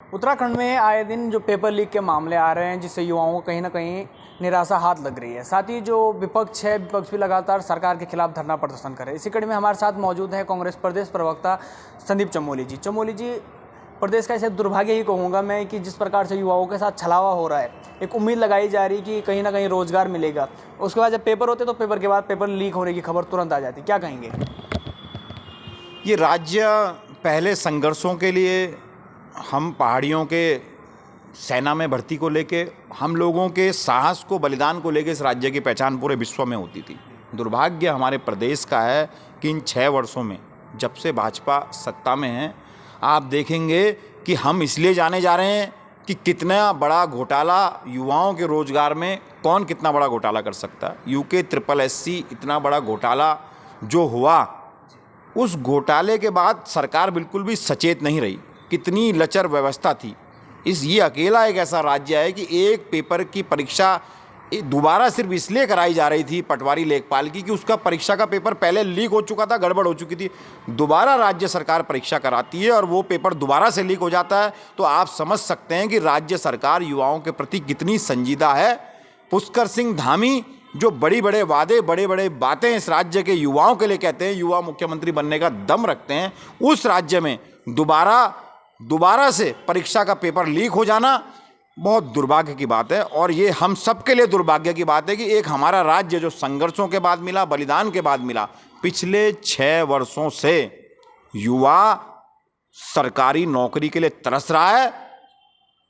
उत्तराखंड में आए दिन जो पेपर लीक के मामले आ रहे हैं, जिससे युवाओं को कहीं ना कहीं निराशा हाथ लग रही है। साथ ही जो विपक्ष है, विपक्ष भी लगातार सरकार के खिलाफ धरना प्रदर्शन करे। इसी कड़ी में हमारे साथ मौजूद है कांग्रेस प्रदेश प्रवक्ता संदीप चमोली जी। चमोली जी, प्रदेश का ऐसे दुर्भाग्य ही कहूँगा मैं कि जिस प्रकार से युवाओं के साथ छलावा हो रहा है, एक उम्मीद लगाई जा रही कि कहीं ना कहीं रोजगार मिलेगा, उसके बाद जब पेपर होते तो पेपर के बाद पेपर लीक होने की खबर तुरंत आ जाती, क्या कहेंगे? ये राज्य पहले संघर्षों के लिए, हम पहाड़ियों के सेना में भर्ती को लेके, हम लोगों के साहस को, बलिदान को लेके इस राज्य की पहचान पूरे विश्व में होती थी। दुर्भाग्य हमारे प्रदेश का है कि इन 6 वर्षों में, जब से भाजपा सत्ता में है, आप देखेंगे कि हम इसलिए जाने जा रहे हैं कि कितना बड़ा घोटाला युवाओं के रोजगार में, कौन कितना बड़ा घोटाला कर सकता है। यूके SSSC इतना बड़ा घोटाला जो हुआ, उस घोटाले के बाद सरकार बिल्कुल भी सचेत नहीं रही। कितनी लचर व्यवस्था थी। ये अकेला एक ऐसा राज्य है कि एक पेपर की परीक्षा दोबारा सिर्फ इसलिए कराई जा रही थी पटवारी लेखपाल की कि उसका परीक्षा का पेपर पहले लीक हो चुका था, गड़बड़ हो चुकी थी। दोबारा राज्य सरकार परीक्षा कराती है और वो पेपर दोबारा से लीक हो जाता है, तो आप समझ सकते हैं कि राज्य सरकार युवाओं के प्रति कितनी संजीदा है। पुष्कर सिंह धामी जो बड़ी बड़े वादे, बड़े बड़े बातें इस राज्य के युवाओं के लिए कहते हैं, युवा मुख्यमंत्री बनने का दम रखते हैं, उस राज्य में दोबारा से परीक्षा का पेपर लीक हो जाना बहुत दुर्भाग्य की बात है। और ये हम सब के लिए दुर्भाग्य की बात है कि एक हमारा राज्य जो संघर्षों के बाद मिला, बलिदान के बाद मिला, पिछले 6 वर्षों से युवा सरकारी नौकरी के लिए तरस रहा है,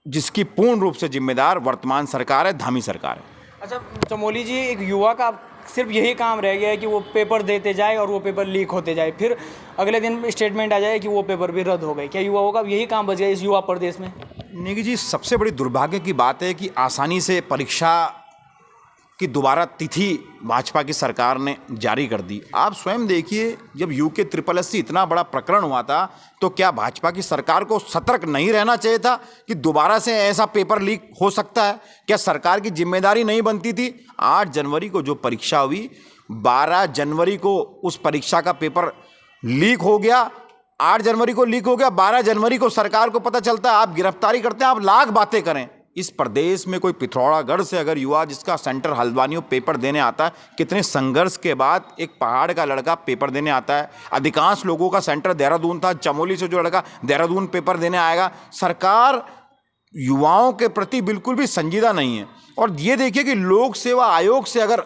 जिसकी पूर्ण रूप से जिम्मेदार वर्तमान सरकार है, धामी सरकार है। अच्छा चमोली जी, एक युवा का सिर्फ यही काम रह गया है कि वो पेपर देते जाए और वो पेपर लीक होते जाए, फिर अगले दिन स्टेटमेंट आ जाए कि वो पेपर भी रद्द हो गए। क्या युवाओं का यही काम बच गया इस युवा प्रदेश में? नेगी जी, सबसे बड़ी दुर्भाग्य की बात है कि आसानी से परीक्षा की दोबारा तिथि भाजपा की सरकार ने जारी कर दी। आप स्वयं देखिए, जब यूके SSSC इतना बड़ा प्रकरण हुआ था, तो क्या भाजपा की सरकार को सतर्क नहीं रहना चाहिए था कि दोबारा से ऐसा पेपर लीक हो सकता है? क्या सरकार की जिम्मेदारी नहीं बनती थी? 8 जनवरी को जो परीक्षा हुई, 12 जनवरी को उस परीक्षा का पेपर लीक हो गया। 8 जनवरी को लीक हो गया, 12 जनवरी को सरकार को पता चलता है, आप गिरफ्तारी करते हैं। आप लाख बातें करें, इस प्रदेश में कोई पिथौरागढ़ से अगर युवा जिसका सेंटर हल्द्वानियों पेपर देने आता है, कितने संघर्ष के बाद एक पहाड़ का लड़का पेपर देने आता है। अधिकांश लोगों का सेंटर देहरादून था, चमोली से जो लड़का देहरादून पेपर देने आएगा। सरकार युवाओं के प्रति बिल्कुल भी संजीदा नहीं है। और ये देखिए कि लोक सेवा आयोग से अगर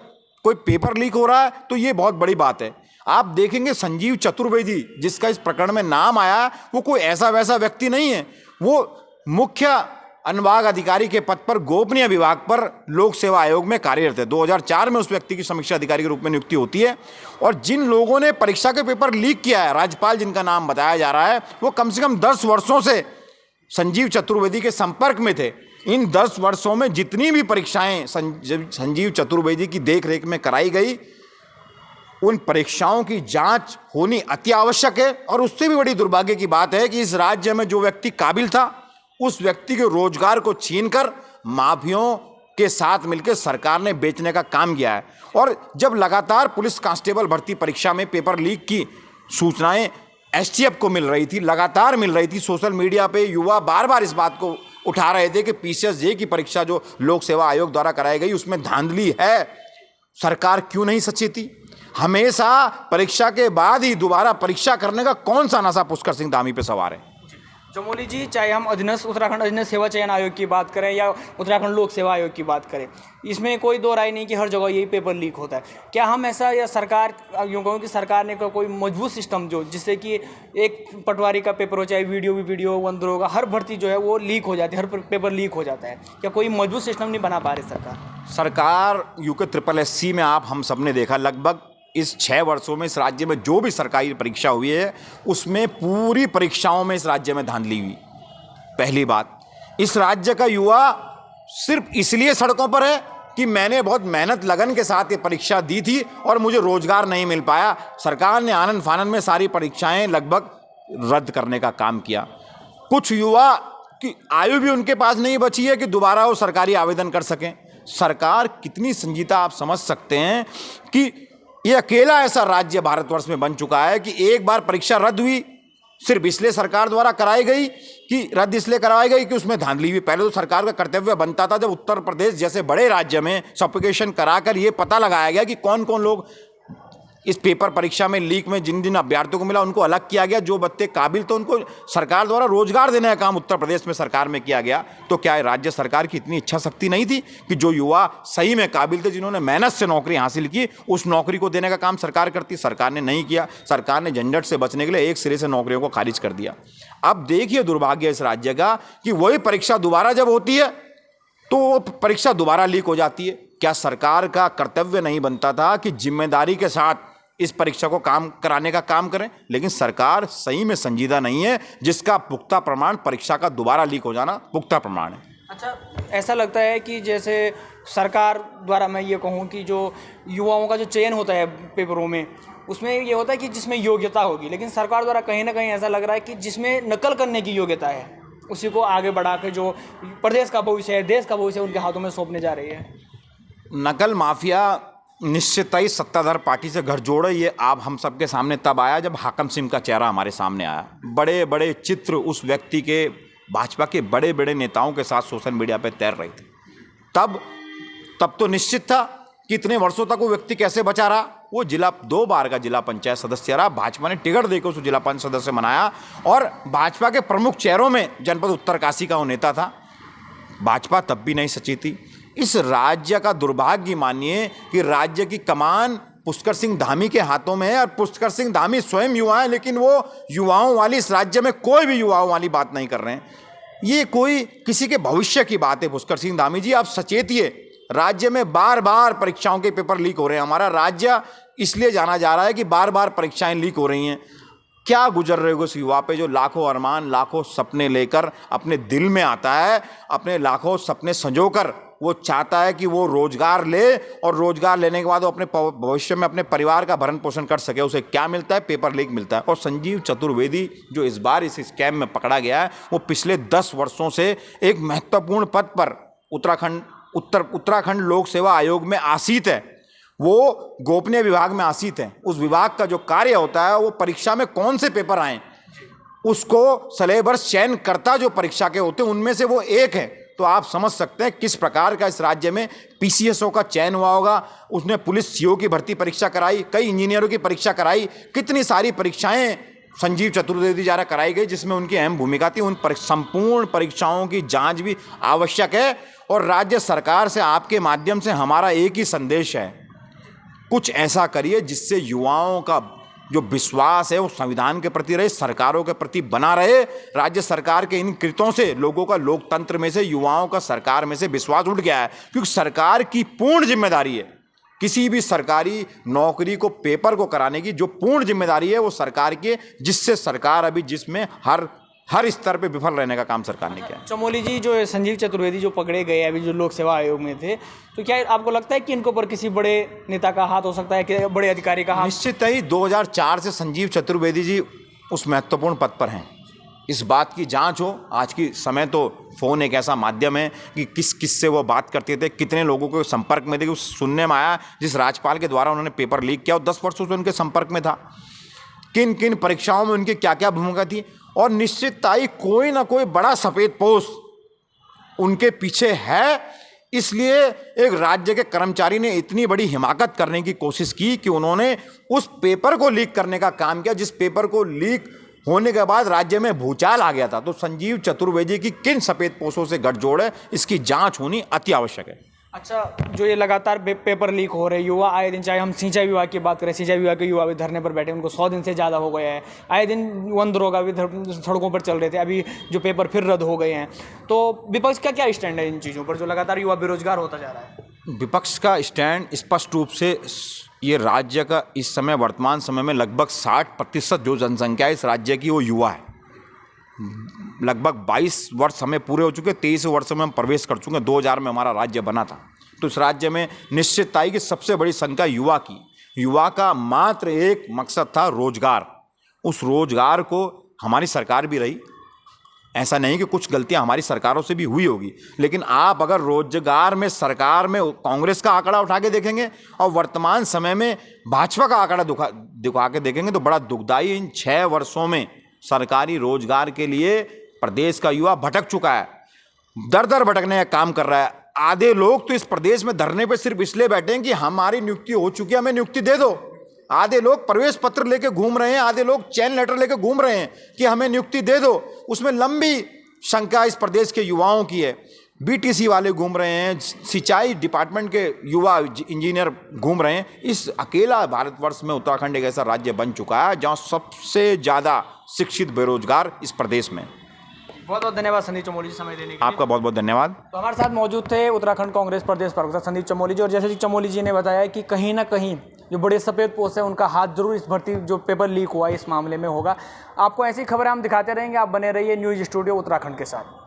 कोई पेपर लीक हो रहा है तो ये बहुत बड़ी बात है। आप देखेंगे संजीव चतुर्वेदी जिसका इस प्रकरण में नाम आया, वो कोई ऐसा वैसा व्यक्ति नहीं है। वो मुख्य अनुभाग अधिकारी के पद पर गोपनीय विभाग पर लोक सेवा आयोग में कार्यरत है। 2004 में उस व्यक्ति की समीक्षा अधिकारी के रूप में नियुक्ति होती है। और जिन लोगों ने परीक्षा के पेपर लीक किया है, राज्यपाल जिनका नाम बताया जा रहा है, वो कम से कम 10 वर्षों से संजीव चतुर्वेदी के संपर्क में थे। इन 10 वर्षों में जितनी भी परीक्षाएं संजीव चतुर्वेदी की देखरेख में कराई गई, उन परीक्षाओं की जांच होनी अति आवश्यक है। और उससे भी बड़ी दुर्भाग्य की बात है कि इस राज्य में जो व्यक्ति काबिल था, उस व्यक्ति के रोजगार को छीनकर माफियों के साथ मिलकर सरकार ने बेचने का काम किया है। और जब लगातार पुलिस कांस्टेबल भर्ती परीक्षा में पेपर लीक की सूचनाएं STF को मिल रही थी, लगातार मिल रही थी, सोशल मीडिया पे युवा बार बार इस बात को उठा रहे थे कि PCSJ की परीक्षा जो लोक सेवा आयोग द्वारा कराई गई, उसमें धांधली है। सरकार क्यों नहीं सचेती? हमेशा परीक्षा के बाद ही दोबारा परीक्षा करने का कौन सा नशा पुष्कर सिंह धामी पे सवार है? चमोली जी, चाहे हम उत्तराखंड अधीनस्थ सेवा चयन आयोग की बात करें या उत्तराखंड लोक सेवा आयोग की बात करें, इसमें कोई दो राय नहीं कि हर जगह यही पेपर लीक होता है। क्या हम ऐसा, या सरकार, यूँ कहूँ कि सरकार ने कोई मजबूत सिस्टम जो जिससे कि एक पटवारी का पेपर हो, चाहे वीडियो वंदर होगा, हर भर्ती जो है वो लीक हो जाती है, हर पेपर लीक हो जाता है, क्या कोई मजबूत सिस्टम नहीं बना पा रही सरकार? यूके SSSC में आप हम सब ने देखा, लगभग इस 6 वर्षों में इस राज्य में जो भी सरकारी परीक्षा हुई है, उसमें पूरी परीक्षाओं में इस राज्य में धांधली हुई। पहली बात, इस राज्य का युवा सिर्फ इसलिए सड़कों पर है कि मैंने बहुत मेहनत लगन के साथ ये परीक्षा दी थी और मुझे रोजगार नहीं मिल पाया। सरकार ने आनन फानन में सारी परीक्षाएं लगभग रद्द करने का काम किया। कुछ युवा की आयु भी उनके पास नहीं बची है कि दोबारा वो सरकारी आवेदन कर सकें। सरकार कितनी संजीदा, आप समझ सकते हैं कि ये अकेला ऐसा राज्य भारतवर्ष में बन चुका है कि एक बार परीक्षा रद्द हुई, सिर्फ इसलिए सरकार द्वारा कराई गई कि रद्द इसलिए करवाई गई कि उसमें धांधली हुई। पहले तो सरकार का कर्तव्य बनता था, जब उत्तर प्रदेश जैसे बड़े राज्य में सफिकेशन कराकर ये पता लगाया गया कि कौन कौन लोग इस पेपर परीक्षा में लीक में जिन जिन अभ्यर्थियों को मिला उनको अलग किया गया, जो बच्चे काबिल तो उनको सरकार द्वारा रोजगार देने का काम उत्तर प्रदेश में सरकार में किया गया। तो क्या राज्य सरकार की इतनी इच्छा शक्ति नहीं थी कि जो युवा सही में काबिल थे, जिन्होंने मेहनत से नौकरी हासिल की, उस नौकरी को देने का काम सरकार करती? सरकार ने नहीं किया। सरकार ने झंझट से बचने के लिए एक सिरे से नौकरियों को खारिज कर दिया। अब देखिए दुर्भाग्य इस राज्य का कि वही परीक्षा दोबारा जब होती है तो वो परीक्षा दोबारा लीक हो जाती है। क्या सरकार का कर्तव्य नहीं बनता था कि जिम्मेदारी के साथ इस परीक्षा को काम कराने का काम करें? लेकिन सरकार सही में संजीदा नहीं है, जिसका पुख्ता प्रमाण परीक्षा का दोबारा लीक हो जाना पुख्ता प्रमाण है। अच्छा, ऐसा लगता है कि जैसे सरकार द्वारा, मैं ये कहूँ कि जो युवाओं का जो चयन होता है पेपरों में, उसमें ये होता है कि जिसमें योग्यता होगी, लेकिन सरकार द्वारा कहीं ना कहीं ऐसा लग रहा है कि जिसमें नकल करने की योग्यता है उसी को आगे बढ़ा के जो प्रदेश का भविष्य है, देश का भविष्य है, उनके हाथों में सौंपने जा रही है। नकल माफिया निश्चित ही सत्ताधार पार्टी से गठजोड़ है। ये आप हम सबके सामने तब आया जब हाकम सिंह का चेहरा हमारे सामने आया। बड़े बड़े चित्र उस व्यक्ति के, भाजपा के बड़े बड़े नेताओं के साथ सोशल मीडिया पे तैर रहे थे। तब तो निश्चित था कि इतने वर्षों तक वो व्यक्ति कैसे बचा रहा। वो दो बार का जिला पंचायत सदस्य रहा। भाजपा ने टिकट देकर उसको जिला पंचायत सदस्य बनाया और भाजपा के प्रमुख चेहरों में जनपद उत्तरकाशी का वो नेता था। भाजपा तब भी नहीं सची थी। इस राज्य का दुर्भाग्य मानिए कि राज्य की कमान पुष्कर सिंह धामी के हाथों में है, और पुष्कर सिंह धामी स्वयं युवा है, लेकिन वो युवाओं वाली, इस राज्य में कोई भी युवाओं वाली बात नहीं कर रहे हैं। ये कोई किसी के भविष्य की बात है। पुष्कर सिंह धामी जी, आप सचेतिए। राज्य में बार बार परीक्षाओं के पेपर लीक हो रहे हैं। हमारा राज्य इसलिए जाना जा रहा है कि बार बार परीक्षाएं लीक हो रही हैं। क्या गुजर रहे हो उस युवा पे जो लाखों अरमान, लाखों सपने लेकर अपने दिल में आता है, अपने लाखों सपने संजोकर वो चाहता है कि वो रोजगार ले, और रोजगार लेने के बाद वो अपने भविष्य में अपने परिवार का भरण पोषण कर सके। उसे क्या मिलता है? पेपर लीक मिलता है। और संजीव चतुर्वेदी जो इस बार इस स्कैम में पकड़ा गया है, वो पिछले 10 वर्षों से एक महत्वपूर्ण पद पर उत्तराखंड लोक सेवा आयोग में आसीत है। वो गोपनीय विभाग में आसीत है। उस विभाग का जो कार्य होता है, वो परीक्षा में कौन से पेपर आए उसको सिलेबस चयन करता जो परीक्षा के होते हैं, उनमें से वो एक है। तो आप समझ सकते हैं किस प्रकार का इस राज्य में पीसीएसओ का चयन हुआ होगा। उसने पुलिस सीओ की भर्ती परीक्षा कराई, कई इंजीनियरों की परीक्षा कराई, कितनी सारी परीक्षाएं संजीव चतुर्वेदी द्वारा कराई गई, जिसमें उनकी अहम भूमिका थी। उन संपूर्ण परीक्षाओं की जांच भी आवश्यक है। और राज्य सरकार से आपके माध्यम से हमारा एक ही संदेश है, कुछ ऐसा करिए जिससे युवाओं का जो विश्वास है वो संविधान के प्रति रहे, सरकारों के प्रति बना रहे। राज्य सरकार के इन कृत्यों से लोगों का, लोकतंत्र में से, युवाओं का सरकार में से विश्वास उठ गया है। क्योंकि सरकार की पूर्ण जिम्मेदारी है, किसी भी सरकारी नौकरी को, पेपर को कराने की जो पूर्ण जिम्मेदारी है वो सरकार की है, जिससे सरकार अभी जिसमें हर स्तर पे विफल रहने का काम सरकार ने किया। चमोली जी, जो संजीव चतुर्वेदी जो पकड़े गए अभी, जो लोक सेवा आयोग में थे, तो क्या आपको लगता है कि इनके ऊपर किसी बड़े नेता का हाथ हो सकता है, कि बड़े अधिकारी का हाथ? निश्चित ही 2004 से संजीव चतुर्वेदी जी उस महत्वपूर्ण पद पर हैं। इस बात की जांच हो। आज की समय तो फ़ोन एक ऐसा माध्यम है कि किस से वो बात करते थे, कितने लोगों के संपर्क में थे। कि सुनने में आया जिस राज्यपाल के द्वारा उन्होंने पेपर लीक किया, वो 10 वर्षों से उनके संपर्क में था। किन किन परीक्षाओं में उनकी क्या क्या भूमिका थी। और निश्चित ही कोई ना कोई बड़ा सफ़ेद पोश उनके पीछे है। इसलिए एक राज्य के कर्मचारी ने इतनी बड़ी हिमाकत करने की कोशिश की कि उन्होंने उस पेपर को लीक करने का काम किया, जिस पेपर को लीक होने के बाद राज्य में भूचाल आ गया था। तो संजीव चतुर्वेदी की किन सफ़ेद पोशों से गठजोड़ है, इसकी जांच होनी अति आवश्यक है। अच्छा, जो ये लगातार पेपर लीक हो रहे, युवा आए दिन, चाहे हम सिंचाई विभाग की बात करें, सिंचाई विभाग के युवा भी धरने पर बैठे, उनको 100 दिन से ज़्यादा हो गया है। आए दिन वन दरोगा भी सड़कों पर चल रहे थे, अभी जो पेपर फिर रद्द हो गए हैं। तो विपक्ष का क्या स्टैंड है इन चीज़ों पर, जो लगातार युवा बेरोजगार होता जा रहा है? विपक्ष का स्टैंड स्पष्ट रूप से, ये राज्य का इस समय, वर्तमान समय में लगभग 60% जो जनसंख्या है इस राज्य की, वो युवा है। लगभग 22 वर्ष हमें पूरे हो चुके, 23 वर्ष में हम प्रवेश कर चुके। 2000 में हमारा राज्य बना था। तो इस राज्य में निश्चित आई कि सबसे बड़ी संख्या युवा की। युवा का मात्र एक मकसद था, रोजगार। उस रोजगार को हमारी सरकार भी रही। ऐसा नहीं कि कुछ गलतियां हमारी सरकारों से भी हुई होगी, लेकिन आप अगर रोजगार में सरकार में कांग्रेस का आंकड़ा उठा के देखेंगे और वर्तमान समय में भाजपा का आंकड़ा दिखा के देखेंगे तो बड़ा दुखदाई। इन 6 वर्षों में सरकारी रोजगार के लिए प्रदेश का युवा भटक चुका है, दर दर भटकने का काम कर रहा है। आधे लोग तो इस प्रदेश में धरने पे सिर्फ इसलिए बैठे हैं कि हमारी नियुक्ति हो चुकी है, हमें नियुक्ति दे दो। आधे लोग प्रवेश पत्र लेके घूम रहे हैं, आधे लोग चैन लेटर लेके घूम रहे हैं कि हमें नियुक्ति दे दो। उसमें लंबी शंका इस प्रदेश के युवाओं की है। बीटीसी वाले घूम रहे हैं, सिंचाई डिपार्टमेंट के युवा इंजीनियर घूम रहे हैं। इस अकेला भारतवर्ष में उत्तराखंड एक ऐसा राज्य बन चुका है जहाँ सबसे ज़्यादा शिक्षित बेरोजगार इस प्रदेश में। बहुत बहुत धन्यवाद संदीप चमोली जी समय देने के लिए। आपका बहुत बहुत धन्यवाद। तो हमारे साथ मौजूद थे उत्तराखंड कांग्रेस प्रदेश प्रवक्ता संदीप चमोली जी। और जैसे कि चमोली जी ने बताया कि कहीं ना कहीं जो बड़े सफ़ेद पोस्ट है उनका हाथ जरूर इस भर्ती जो पेपर लीक हुआ इस मामले में होगा। आपको ऐसी खबरें हम दिखाते रहेंगे, आप बने रहिए न्यूज़ स्टूडियो उत्तराखंड के साथ।